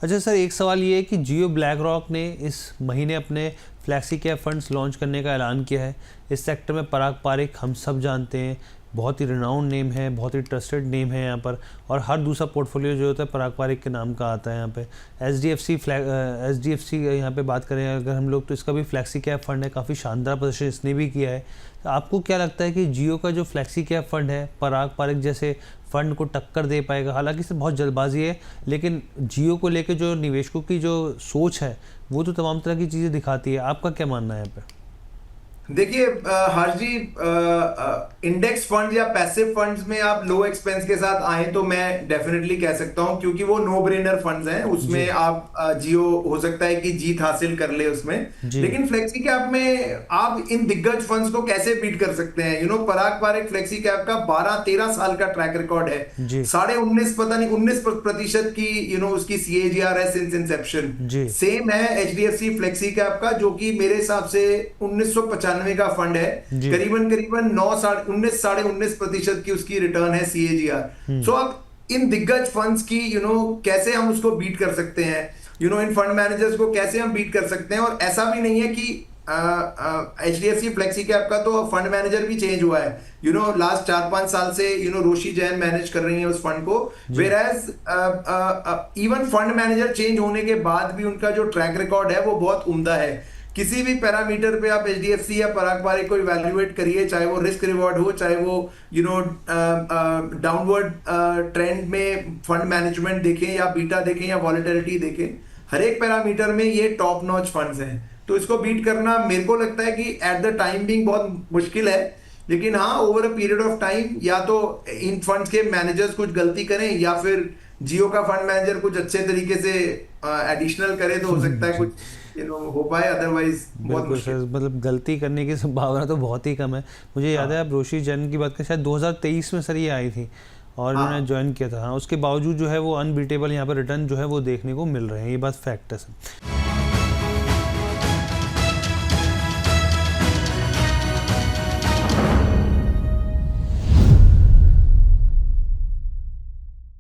अच्छा सर, एक सवाल ये है कि जियो ब्लैक रॉक ने इस महीने अपने फ्लैक्सी कैप फंड्स लॉन्च करने का ऐलान किया है। इस सेक्टर में पराग पारिक हम सब जानते हैं, बहुत ही रिनाउंड नेम है, बहुत ही ट्रस्टेड नेम है यहाँ पर, और हर दूसरा पोर्टफोलियो जो होता है पराग पारिक के नाम का आता है यहाँ पे। एच डी एफ सी यहाँ पे बात करें अगर हम लोग, तो इसका भी फ्लैक्सी कैप फंड है, काफ़ी शानदार प्रदर्शन इसने भी किया है। तो आपको क्या लगता है कि जियो का जो फ्लैक्सी कैप फंड है पराग पारिक जैसे फंड को टक्कर दे पाएगा? हालांकि इससे बहुत जल्दबाजी है, लेकिन जियो को लेकर जो निवेशकों की जो सोच है वो तो तमाम तरह की चीज़ें दिखाती है। आपका क्या मानना है यहाँ पे? देखिए हर जी, इंडेक्स फंड या पैसिव फंड्स में आप लो एक्सपेंस के साथ आए तो मैं डेफिनेटली कह सकता हूं, क्योंकि वो नो ब्रेनर फंड्स हैं। उसमें जी आप जियो हो सकता है कि जीत हासिल कर ले उसमें। जी लेकिन फ्लेक्सी कैप में आप इन दिग्गज फंड्स को कैसे बीट कर सकते हैं? पराग पारिक फ्लेक्सी कैप का 12-13 साल का ट्रैक रिकॉर्ड है। जी 19.5 पता नहीं 19% की उसकी CAGR है सिंस इंसेप्शन। जी सेम है HDFC फ्लेक्सी कैप का, जो कि मेरे हिसाब से 1995 का फंड है। जी करीबन करीबन 19-19.5% की उसकी रिटर्न है CAGR। हम्म सो अब इन दिग्गज फंड्स की कैसे हम उसको बीट कर सकते हैं? इन फंड मैनेजर्स को कैसे हम बीट कर सकते हैं? और ऐसा भी नहीं है कि HDFC फ्लेक्सी कैप का तो फंड मैनेजर भी चेंज हुआ है। लास्ट 4-5 साल से रोशी जैन मैनेज कर रही है उस फंड को। Whereas even fund manager change होने के बाद भी उनका जो ट्रैक रिकॉर्ड है वो बहुत उम्दा है। किसी भी पैरामीटर पे आप HDFC या पराग पारिक को इवैल्यूएट करिए, चाहे वो रिस्क रिवॉर्ड हो, चाहे वो डाउनवर्ड ट्रेंड में फंड मैनेजमेंट देखें या बीटा देखें या वॉलेटिलिटी देखें, हर एक पैरामीटर में ये टॉप नॉच फंड्स हैं। तो इसको बीट करना मेरे को लगता है कि एट द टाइम बिंग बहुत मुश्किल है। लेकिन हाँ, over a period of time या तो इन फंड्स के मैनेजर्स कुछ गलती करें या फिर जियो का फंड मैनेजर कुछ अच्छे तरीके से एडिशनल करे तो हो सकता है जी कुछ हो पाए, अदरवाइज बहुत बिल्कुल सर, मुश्किल। मतलब गलती करने की संभावना तो बहुत ही कम है। मुझे याद है, हाँ आप रोशी जैन की बात करें, शायद 2023 में सर ये आई थी और इन्होंने हाँ ज्वाइन किया था। हाँ, उसके बावजूद जो है वो अनबीटेबल यहाँ पर रिटर्न जो है वो देखने को मिल रहे हैं, ये बात फैक्ट है सर।